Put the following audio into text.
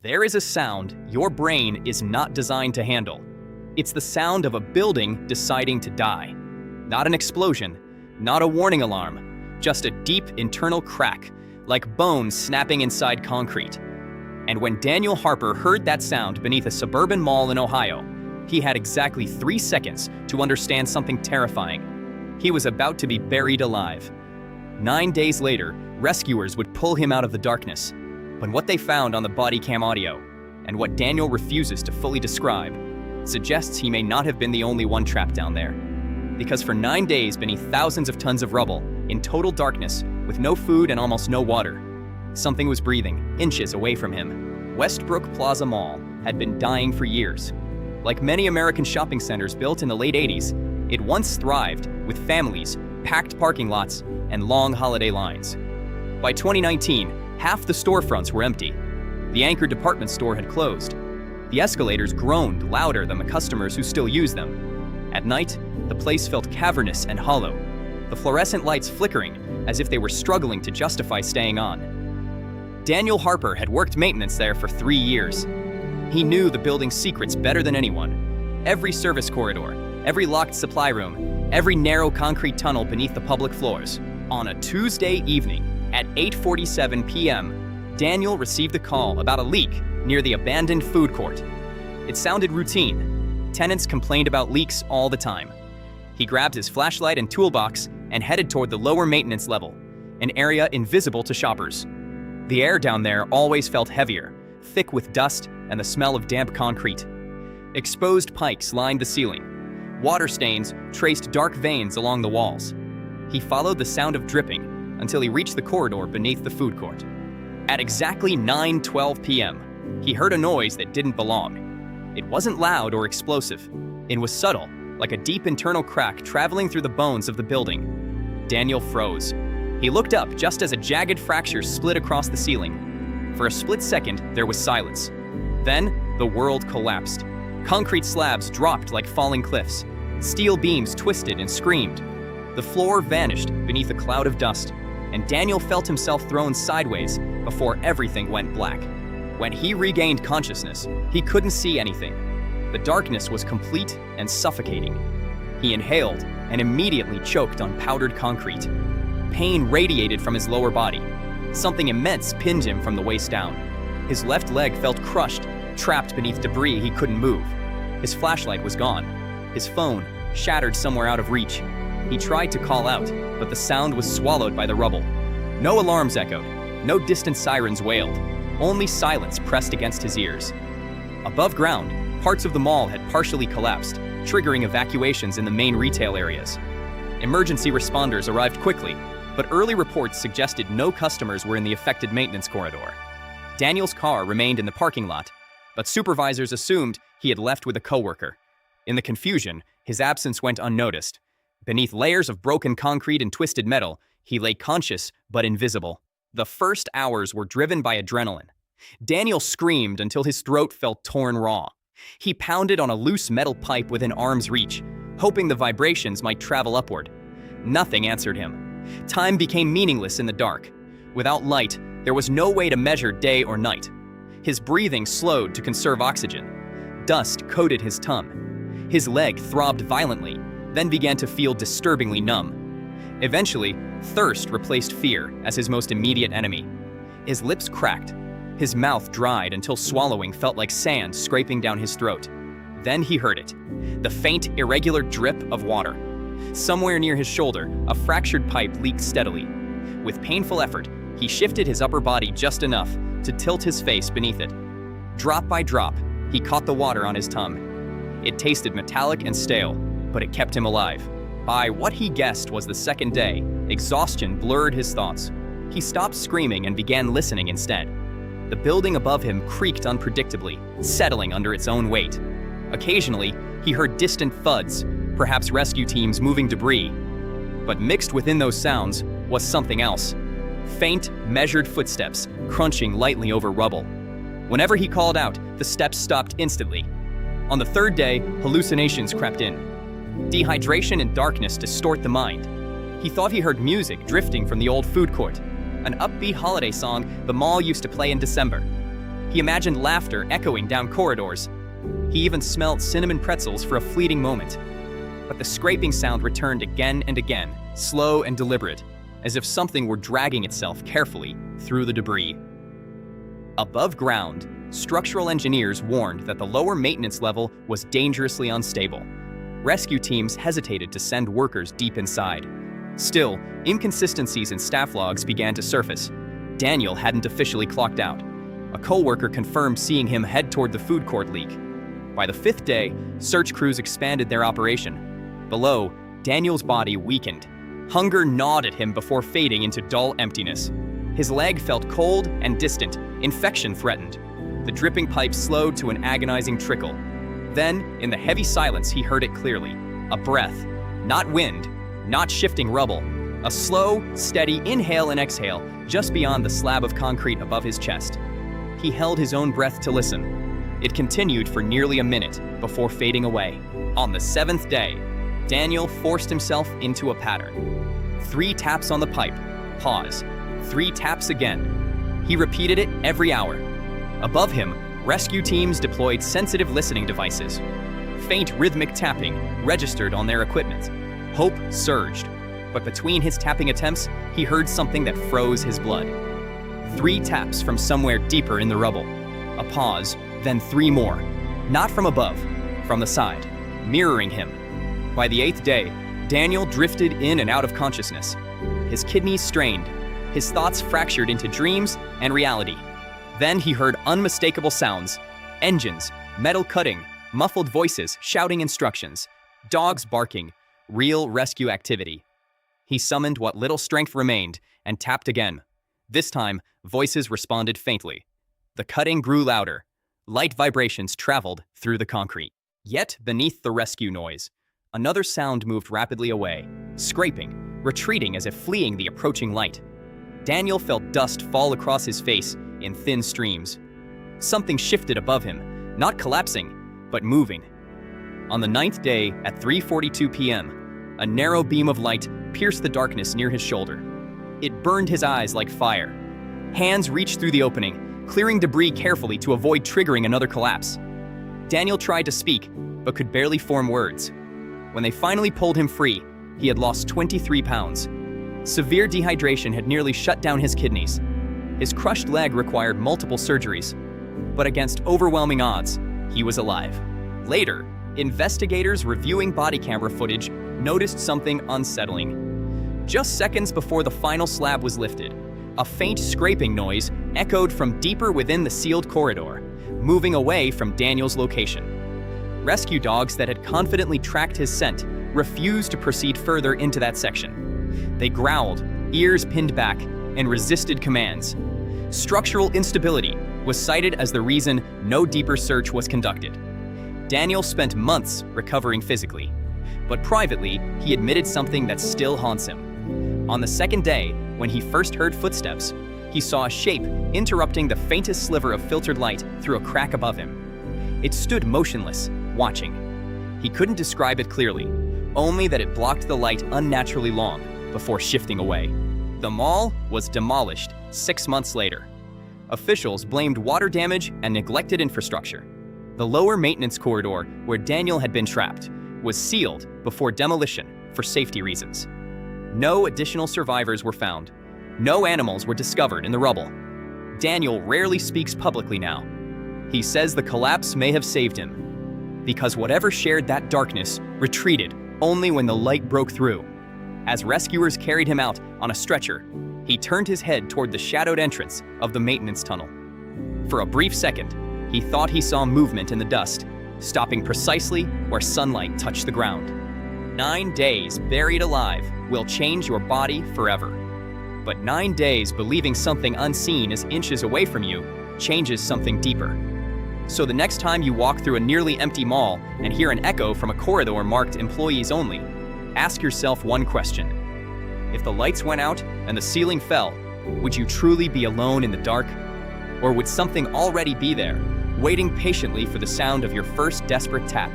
There is a sound your brain is not designed to handle. It's the sound of a building deciding to die. Not an explosion, not a warning alarm, just a deep internal crack, like bones snapping inside concrete. And when Daniel Harper heard that sound beneath a suburban mall in Ohio, he had exactly 3 seconds to understand something terrifying. He was about to be buried alive. 9 days later, rescuers would pull him out of the darkness. But what they found on the body cam audio, and what Daniel refuses to fully describe, suggests he may not have been the only one trapped down there. Because for 9 days beneath thousands of tons of rubble, in total darkness, with no food and almost no water, something was breathing, inches away from him. Westbrook Plaza Mall had been dying for years. Like many American shopping centers built in the late 80s, it once thrived with families, packed parking lots, and long holiday lines. By 2019, half the storefronts were empty. The anchor department store had closed. The escalators groaned louder than the customers who still used them. At night, the place felt cavernous and hollow, the fluorescent lights flickering as if they were struggling to justify staying on. Daniel Harper had worked maintenance there for 3 years. He knew the building's secrets better than anyone. Every service corridor, every locked supply room, every narrow concrete tunnel beneath the public floors. On a Tuesday evening, at 8:47 p.m., Daniel received a call about a leak near the abandoned food court. It sounded routine. Tenants complained about leaks all the time. He grabbed his flashlight and toolbox and headed toward the lower maintenance level, an area invisible to shoppers. The air down there always felt heavier, thick with dust and the smell of damp concrete. Exposed pipes lined the ceiling. Water stains traced dark veins along the walls. He followed the sound of dripping until he reached the corridor beneath the food court. At exactly 9:12 p.m., he heard a noise that didn't belong. It wasn't loud or explosive. It was subtle, like a deep internal crack traveling through the bones of the building. Daniel froze. He looked up just as a jagged fracture split across the ceiling. For a split second, there was silence. Then, the world collapsed. Concrete slabs dropped like falling cliffs. Steel beams twisted and screamed. The floor vanished beneath a cloud of dust, and Daniel felt himself thrown sideways before everything went black. When he regained consciousness, he couldn't see anything. The darkness was complete and suffocating. He inhaled and immediately choked on powdered concrete. Pain radiated from his lower body. Something immense pinned him from the waist down. His left leg felt crushed, trapped beneath debris he couldn't move. His flashlight was gone. His phone shattered somewhere out of reach. He tried to call out, but the sound was swallowed by the rubble. No alarms echoed. No distant sirens wailed. Only silence pressed against his ears. Above ground, parts of the mall had partially collapsed, triggering evacuations in the main retail areas. Emergency responders arrived quickly, but early reports suggested no customers were in the affected maintenance corridor. Daniel's car remained in the parking lot, but supervisors assumed he had left with a coworker. In the confusion, his absence went unnoticed. Beneath layers of broken concrete and twisted metal, he lay conscious but invisible. The first hours were driven by adrenaline. Daniel screamed until his throat felt torn raw. He pounded on a loose metal pipe within arm's reach, hoping the vibrations might travel upward. Nothing answered him. Time became meaningless in the dark. Without light, there was no way to measure day or night. His breathing slowed to conserve oxygen. Dust coated his tongue. His leg throbbed violently, then began to feel disturbingly numb. Eventually, thirst replaced fear as his most immediate enemy. His lips cracked. His mouth dried until swallowing felt like sand scraping down his throat. Then he heard it, the faint, irregular drip of water. Somewhere near his shoulder, a fractured pipe leaked steadily. With painful effort, he shifted his upper body just enough to tilt his face beneath it. Drop by drop, he caught the water on his tongue. It tasted metallic and stale, but it kept him alive. By what he guessed was the second day, exhaustion blurred his thoughts. He stopped screaming and began listening instead. The building above him creaked unpredictably, settling under its own weight. Occasionally, he heard distant thuds, perhaps rescue teams moving debris. But mixed within those sounds was something else. Faint, measured footsteps, crunching lightly over rubble. Whenever he called out, the steps stopped instantly. On the third day, hallucinations crept in. Dehydration and darkness distort the mind. He thought he heard music drifting from the old food court, an upbeat holiday song the mall used to play in December. He imagined laughter echoing down corridors. He even smelled cinnamon pretzels for a fleeting moment. But the scraping sound returned again and again, slow and deliberate, as if something were dragging itself carefully through the debris. Above ground, structural engineers warned that the lower maintenance level was dangerously unstable. Rescue teams hesitated to send workers deep inside. Still, inconsistencies in staff logs began to surface. Daniel hadn't officially clocked out. A co-worker confirmed seeing him head toward the food court leak. By the 5th day, search crews expanded their operation. Below, Daniel's body weakened. Hunger gnawed at him before fading into dull emptiness. His leg felt cold and distant, infection threatened. The dripping pipe slowed to an agonizing trickle. Then, in the heavy silence, he heard it clearly. A breath. Not wind, not shifting rubble. A slow, steady inhale and exhale just beyond the slab of concrete above his chest. He held his own breath to listen. It continued for nearly a minute before fading away. On the 7th day, Daniel forced himself into a pattern. 3 taps on the pipe, pause. 3 taps again. He repeated it every hour. Above him, rescue teams deployed sensitive listening devices. Faint rhythmic tapping registered on their equipment. Hope surged, but between his tapping attempts, he heard something that froze his blood. 3 taps from somewhere deeper in the rubble. A pause, then 3 more. Not from above, from the side, mirroring him. By the 8th day, Daniel drifted in and out of consciousness. His kidneys strained, his thoughts fractured into dreams and reality. Then he heard unmistakable sounds: engines, metal cutting, muffled voices shouting instructions, dogs barking, real rescue activity. He summoned what little strength remained and tapped again. This time, voices responded faintly. The cutting grew louder. Light vibrations traveled through the concrete. Yet, beneath the rescue noise, another sound moved rapidly away, scraping, retreating as if fleeing the approaching light. Daniel felt dust fall across his face in thin streams. Something shifted above him, not collapsing, but moving. On the 9th day, at 3:42 p.m., a narrow beam of light pierced the darkness near his shoulder. It burned his eyes like fire. Hands reached through the opening, clearing debris carefully to avoid triggering another collapse. Daniel tried to speak, but could barely form words. When they finally pulled him free, he had lost 23 pounds. Severe dehydration had nearly shut down his kidneys. His crushed leg required multiple surgeries, but against overwhelming odds, he was alive. Later, investigators reviewing body camera footage noticed something unsettling. Just seconds before the final slab was lifted, a faint scraping noise echoed from deeper within the sealed corridor, moving away from Daniel's location. Rescue dogs that had confidently tracked his scent refused to proceed further into that section. They growled, ears pinned back, and resisted commands. Structural instability was cited as the reason no deeper search was conducted. Daniel spent months recovering physically, but privately, he admitted something that still haunts him. On the 2nd day, when he first heard footsteps, he saw a shape interrupting the faintest sliver of filtered light through a crack above him. It stood motionless, watching. He couldn't describe it clearly, only that it blocked the light unnaturally long before shifting away. The mall was demolished 6 months later. Officials blamed water damage and neglected infrastructure. The lower maintenance corridor, where Daniel had been trapped, was sealed before demolition for safety reasons. No additional survivors were found. No animals were discovered in the rubble. Daniel rarely speaks publicly now. He says the collapse may have saved him, because whatever shared that darkness retreated only when the light broke through. As rescuers carried him out on a stretcher, he turned his head toward the shadowed entrance of the maintenance tunnel. For a brief second, he thought he saw movement in the dust, stopping precisely where sunlight touched the ground. 9 days buried alive will change your body forever. But 9 days believing something unseen is inches away from you changes something deeper. So the next time you walk through a nearly empty mall and hear an echo from a corridor marked employees only, ask yourself one question. If the lights went out and the ceiling fell, would you truly be alone in the dark? Or would something already be there, waiting patiently for the sound of your first desperate tap?